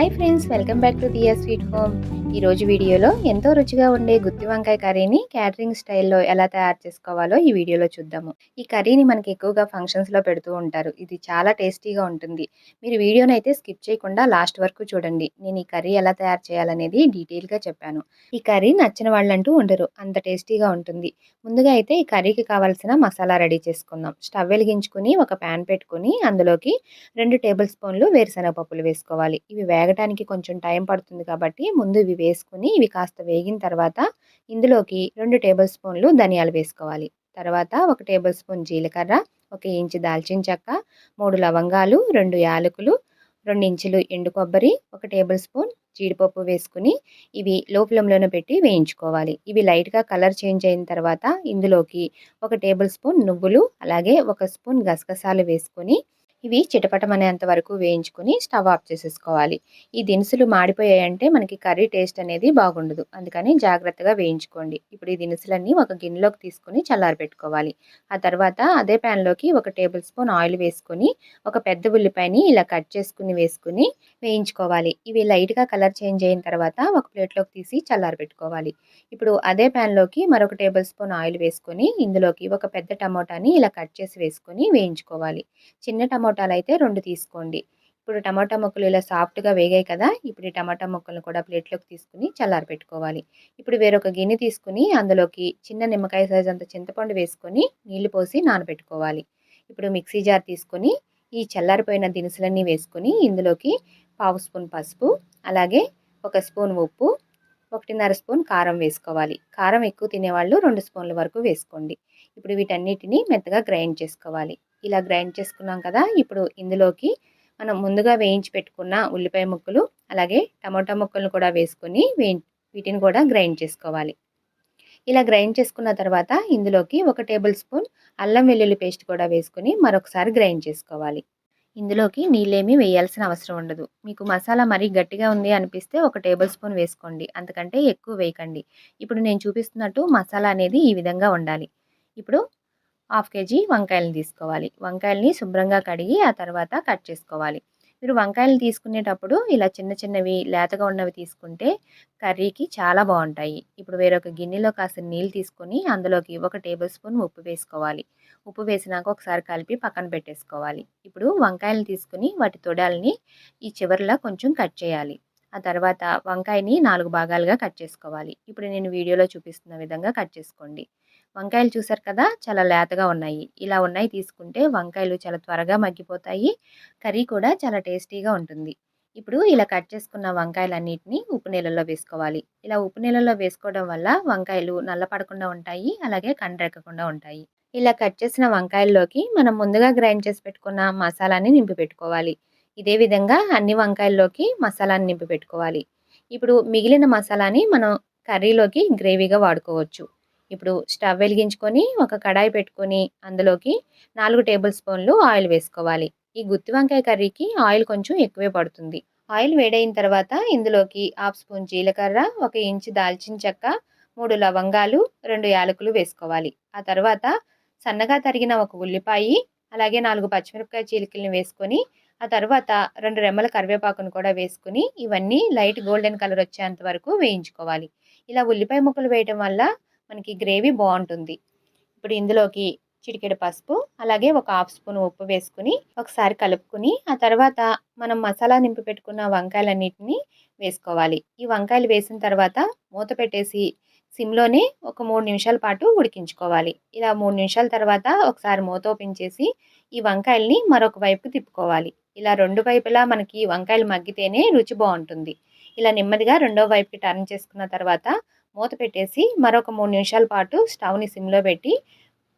Hi friends, welcome back to Diya sweet home. ఈరోజు వీడియోలో ఎంతో రుచిగా ఉండే గుత్తి వంకాయ కర్రీని క్యాటరింగ్ స్టైల్లో ఎలా తయారు చేసుకోవాలో ఈ వీడియోలో చూద్దాము. ఈ కర్రీని మనకి ఎక్కువగా ఫంక్షన్స్లో పెడుతూ ఉంటారు. ఇది చాలా టేస్టీగా ఉంటుంది. మీరు వీడియోని అయితే స్కిప్ చేయకుండా లాస్ట్ వరకు చూడండి. నేను ఈ కర్రీ ఎలా తయారు చేయాలనేది డీటెయిల్గా చెప్పాను. ఈ కర్రీ నచ్చిన వాళ్ళంటూ ఉండరు, అంత టేస్టీగా ఉంటుంది. ముందుగా అయితే ఈ కర్రీకి కావాల్సిన మసాలా రెడీ చేసుకుందాం. స్టవ్ వెలిగించుకుని ఒక ప్యాన్ పెట్టుకుని అందులోకి 2 టేబుల్ స్పూన్లు వేరుశనగ పప్పులు వేసుకోవాలి. ఇవి వేగటానికి కొంచెం టైం పడుతుంది కాబట్టి ముందు ఇవి వేసుకుని ఇవి కాస్త వేగిన తర్వాత ఇందులోకి 2 టేబుల్ స్పూన్లు ధనియాలు వేసుకోవాలి. తర్వాత 1 టేబుల్ స్పూన్ జీలకర్ర, 1 ఇంచు దాల్చిన చెక్క, 3 లవంగాలు, 2 యాలకులు, 2 ఇంచులు ఎండు కొబ్బరి, 1 టేబుల్ స్పూన్ జీడిపప్పు వేసుకుని ఇవి లో ఫ్లేమ్‌లోనే పెట్టి వేయించుకోవాలి. ఇవి లైట్‌గా కలర్ చేంజ్ అయిన తర్వాత ఇందులోకి 1 టేబుల్ స్పూన్ నువ్వులు, అలాగే 1 స్పూన్ గసగసాలు వేసుకొని ఇవి చిటపటమనేంత వరకు వేయించుకొని స్టవ్ ఆఫ్ చేసేసుకోవాలి. ఈ దినుసులు మాడిపోయాయంటే మనకి కర్రీ టేస్ట్ అనేది బాగుండదు. అందుకని జాగ్రత్తగా వేయించుకోండి. ఇప్పుడు ఈ దినుసులన్నీ ఒక గిన్నెలోకి తీసుకొని చల్లారబెట్టుకోవాలి. ఆ తర్వాత అదే ప్యాన్‌లోకి 1 టేబుల్ స్పూన్ ఆయిల్ వేసుకొని ఒక పెద్ద ఉల్లిపాయని ఇలా కట్ చేసుకొని వేసుకొని వేయించుకోవాలి. ఇవి లైట్‌గా కలర్ చేంజ్ అయిన తర్వాత ఒక ప్లేట్‌లోకి తీసి చల్లారబెట్టుకోవాలి. ఇప్పుడు అదే ప్యాన్‌లోకి మరొక టేబుల్ స్పూన్ ఆయిల్ వేసుకొని ఇందులోకి ఒక పెద్ద టమోటాని ఇలా కట్ చేసి వేసుకొని వేయించుకోవాలి. చిన్న టమోటాలైతే 2 తీసుకోండి. ఇప్పుడు టమాటా ముక్కలు ఇలా సాఫ్ట్‌గా వేగాయి కదా! ఇప్పుడు ఈ టమాటా ముక్కలను కూడా ప్లేట్‌లోకి తీసుకొని చల్లారబెట్టుకోవాలి. ఇప్పుడు వేరొక గిన్నె తీసుకొని అందులోకి చిన్న నిమ్మకాయ సైజ్ అంత చింతపండు వేసుకొని నీళ్లు పోసి నానబెట్టుకోవాలి. ఇప్పుడు మిక్సీ జార్ తీసుకొని ఈ చల్లారిపోయిన దినుసులన్నీ వేసుకొని ఇందులోకి పావు స్పూన్ పసుపు, అలాగే 1 స్పూన్ ఉప్పు, 1:30 స్పూన్ కారం వేసుకోవాలి. కారం ఎక్కువ తినేవాళ్ళు 2 స్పూన్ల వరకు వేసుకోండి. ఇప్పుడు వీటన్నిటిని మెత్తగా గ్రైండ్ చేసుకోవాలి. ఇలా గ్రైండ్ చేసుకున్నాం కదా! ఇప్పుడు ఇందులోకి మనం ముందుగా వేయించి పెట్టుకున్న ఉల్లిపాయ ముక్కలు, అలాగే టమోటా ముక్కలను కూడా వేసుకొని వీటిని కూడా గ్రైండ్ చేసుకోవాలి. ఇలా గ్రైండ్ చేసుకున్న తర్వాత ఇందులోకి 1 టేబుల్ స్పూన్ అల్లం వెల్లుల్లి పేస్ట్ కూడా వేసుకొని మరొకసారి గ్రైండ్ చేసుకోవాలి. ఇందులోకి నీళ్ళేమీ వేయాల్సిన అవసరం ఉండదు. మీకు మసాలా మరీ గట్టిగా ఉంది అనిపిస్తే 1 టేబుల్ స్పూన్ వేసుకోండి. అంతకంటే ఎక్కువ వేయకండి. ఇప్పుడు నేను చూపిస్తున్నట్టు మసాలా అనేది ఈ విధంగా ఉండాలి. ఇప్పుడు హాఫ్ కేజీ వంకాయలను తీసుకోవాలి. వంకాయలని శుభ్రంగా కడిగి ఆ తర్వాత కట్ చేసుకోవాలి. మీరు వంకాయలు తీసుకునేటప్పుడు ఇలా చిన్న చిన్నవి లేతగా ఉన్నవి తీసుకుంటే కర్రీకి చాలా బాగుంటాయి. ఇప్పుడు వేరొక గిన్నెలో కాసిన నీళ్ళు తీసుకొని అందులోకి 1 టేబుల్ స్పూన్ ఉప్పు వేసుకోవాలి. ఉప్పు వేసినాక ఒకసారి కలిపి పక్కన పెట్టేసుకోవాలి. ఇప్పుడు వంకాయలు తీసుకుని వాటి తొడాలని ఈ చివరలా కొంచెం కట్ చేయాలి. ఆ తర్వాత వంకాయని 4 భాగాలుగా కట్ చేసుకోవాలి. ఇప్పుడు నేను వీడియోలో చూపిస్తున్న విధంగా కట్ చేసుకోండి. వంకాయలు చూసారు కదా! చాలా లేతగా ఉన్నాయి. ఇలా ఉన్నాయి తీసుకుంటే వంకాయలు చాలా త్వరగా మగ్గిపోతాయి. కర్రీ కూడా చాలా టేస్టీగా ఉంటుంది. ఇప్పుడు ఇలా కట్ చేసుకున్న వంకాయలన్నిటిని ఉప్పు నీళ్ళల్లో వేసుకోవాలి. ఇలా ఉప్పు నీళ్ళల్లో వేసుకోవడం వల్ల వంకాయలు నల్లపడకుండా ఉంటాయి. అలాగే కండ్రెక్కకుండా ఉంటాయి. ఇలా కట్ చేసిన వంకాయల్లోకి మనం ముందుగా గ్రైండ్ చేసి పెట్టుకున్న మసాలాని నింపి పెట్టుకోవాలి. ఇదే విధంగా అన్ని వంకాయల్లోకి మసాలాని నింపి పెట్టుకోవాలి. ఇప్పుడు మిగిలిన మసాలాని మనం కర్రీలోకి గ్రేవీగా వాడుకోవచ్చు. ఇప్పుడు స్టవ్ వెలిగించుకొని ఒక కడాయి పెట్టుకొని అందులోకి 4 టేబుల్ స్పూన్లు ఆయిల్ వేసుకోవాలి. ఈ గుత్తి వంకాయ కర్రీకి ఆయిల్ కొంచెం ఎక్కువే పడుతుంది. ఆయిల్ వేడైన తర్వాత ఇందులోకి హాఫ్ స్పూన్ జీలకర్ర, 1 ఇంచు దాల్చిన చెక్క, 3 లవంగాలు, 2 యాలకులు వేసుకోవాలి. ఆ తర్వాత సన్నగా తరిగిన ఒక ఉల్లిపాయి, అలాగే 4 పచ్చిమిరపకాయ చీలికలను వేసుకొని ఆ తర్వాత 2 రెమ్మల కరివేపాకును కూడా వేసుకొని ఇవన్నీ లైట్ గోల్డెన్ కలర్ వచ్చేంత వరకు వేయించుకోవాలి. ఇలా ఉల్లిపాయ ముక్కలు వేయటం వల్ల మనకి గ్రేవీ బావుంటుంది. ఇప్పుడు ఇందులోకి చిటికెడు పసుపు, అలాగే ఒక హాఫ్ స్పూన్ ఉప్పు వేసుకొని ఒకసారి కలుపుకొని ఆ తర్వాత మనం మసాలా నింపి పెట్టుకున్న వంకాయలన్నిటిని వేసుకోవాలి. ఈ వంకాయలు వేసిన తర్వాత మూత పెట్టేసి సిమ్‌లోనే ఒక 3 నిమిషాల పాటు ఉడికించుకోవాలి. ఇలా 3 నిమిషాల తర్వాత ఒకసారి మూత ఓపెన్ చేసి ఈ వంకాయల్ని మరొక వైపుకి తిప్పుకోవాలి. ఇలా 2 వైపులా మనకి వంకాయలు మగ్గితేనే రుచి బావుంటుంది. ఇలా నెమ్మదిగా రెండో వైపుకి టర్న్ చేసుకున్న తర్వాత మూత పెట్టేసి మరొక 3 నిమిషాల పాటు స్టవ్‌ని సిమ్‌లో పెట్టి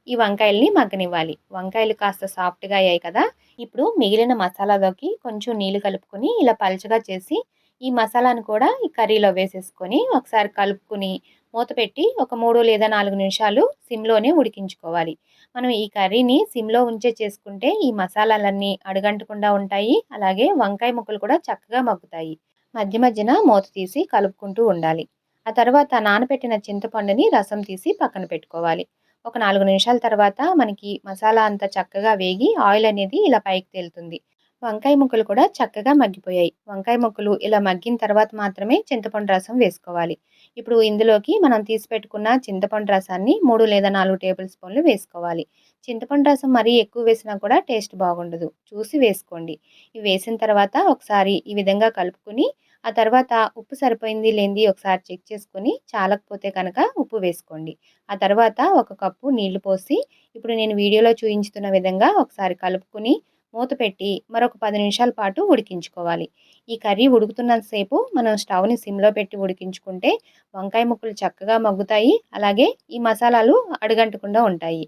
ఈ వంకాయల్ని మగ్గనివ్వాలి. వంకాయలు కాస్త సాఫ్ట్‌గా అయ్యాయి కదా! ఇప్పుడు మిగిలిన మసాలాలోకి కొంచెం నీళ్లు కలుపుకొని ఇలా పల్చగా చేసి ఈ మసాలాను కూడా ఈ కర్రీలో వేసేసుకొని ఒకసారి కలుపుకొని మూత పెట్టి ఒక 3 లేదా 4 నిమిషాలు సిమ్‌లోనే ఉడికించుకోవాలి. మనం ఈ కర్రీని సిమ్‌లో ఉంచే చేసుకుంటే ఈ మసాలాలన్నీ అడుగంటకుండా ఉంటాయి. అలాగే వంకాయ ముక్కలు కూడా చక్కగా మగ్గుతాయి. మధ్య మధ్యన మూత తీసి కలుపుకుంటూ ఉండాలి. ఆ తర్వాత నానబెట్టిన చింతపండుని రసం తీసి పక్కన పెట్టుకోవాలి. ఒక 4 నిమిషాల తర్వాత మనకి మసాలా అంతా చక్కగా వేగి ఆయిల్ అనేది ఇలా పైకి తేలుతుంది. వంకాయ ముక్కలు కూడా చక్కగా మగ్గిపోయాయి. వంకాయ ముక్కలు ఇలా మగ్గిన తర్వాత మాత్రమే చింతపండు రసం వేసుకోవాలి. ఇప్పుడు ఇందులోకి మనం తీసి పెట్టుకున్న చింతపండు రసాన్ని 3 లేదా 4 టేబుల్ స్పూన్లు వేసుకోవాలి. చింతపండు రసం మరీ ఎక్కువ వేసినా కూడా టేస్ట్ బాగుండదు. చూసి వేసుకోండి. ఇవి వేసిన తర్వాత ఒకసారి ఈ విధంగా కలుపుకొని ఆ తర్వాత ఉప్పు సరిపోయింది లేనిది ఒకసారి చెక్ చేసుకొని చాలకపోతే కనుక ఉప్పు వేసుకోండి. ఆ తర్వాత ఒక కప్పు నీళ్లు పోసి ఇప్పుడు నేను వీడియోలో చూయించుతున్న విధంగా ఒకసారి కలుపుకొని మూత పెట్టి మరొక 10 నిమిషాల పాటు ఉడికించుకోవాలి. ఈ కర్రీ ఉడుకుతున్నంత సేపు మనం స్టవ్‌ని సిమ్‌లో పెట్టి ఉడికించుకుంటే వంకాయ ముక్కలు చక్కగా మగ్గుతాయి. అలాగే ఈ మసాలాలు అడుగంటకుండా ఉంటాయి.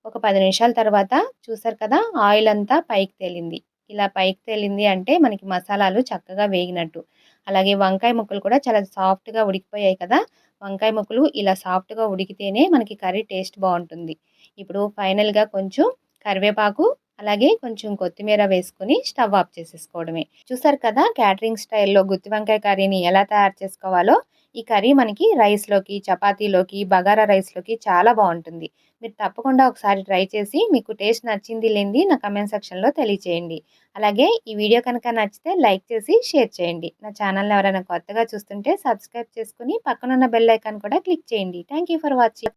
ఒక 10 నిమిషాల తర్వాత చూసారు కదా! ఆయిల్ అంతా పైకి తేలింది. ఇలా పైకి తేలింది అంటే మనకి మసాలాలు చక్కగా వేగినట్టు. అలాగే వంకాయ ముక్కలు కూడా చాలా సాఫ్ట్‌గా ఉడికిపోయాయి కదా! వంకాయ ముక్కలు ఇలా సాఫ్ట్‌గా ఉడికితేనే మనకి కర్రీ టేస్ట్ బావుంటుంది. ఇప్పుడు ఫైనల్‌గా కొంచెం కరివేపాకు అలాగే కొంచెం కొత్తిమీర వేసుకొని స్టవ్ ఆఫ్ చేసేసుకోవడమే. చూసారు కదా! క్యాటరింగ్ స్టైల్‌లో గుత్తి వంకాయ కర్రీని ఎలా తయారు చేసుకోవాలో. ఈ కర్రీ మనకి రైస్‌లోకి, చపాతీలోకి, బగారా రైస్‌లోకి చాలా బావుంటుంది. మీరు తప్పకుండా ఒకసారి ట్రై చేసి మీకు టేస్ట్ నచ్చింది లేనిది నా కామెంట్ సెక్షన్‌లో తెలియచేయండి. అలాగే ఈ వీడియో కనుక నచ్చితే లైక్ చేసి షేర్ చేయండి. నా ఛానల్‌ని ఎవరైనా కొత్తగా చూస్తుంటే సబ్స్క్రైబ్ చేసుకొని పక్కనున్న బెల్ ఐకాన్ కూడా క్లిక్ చేయండి. Thank you for watching.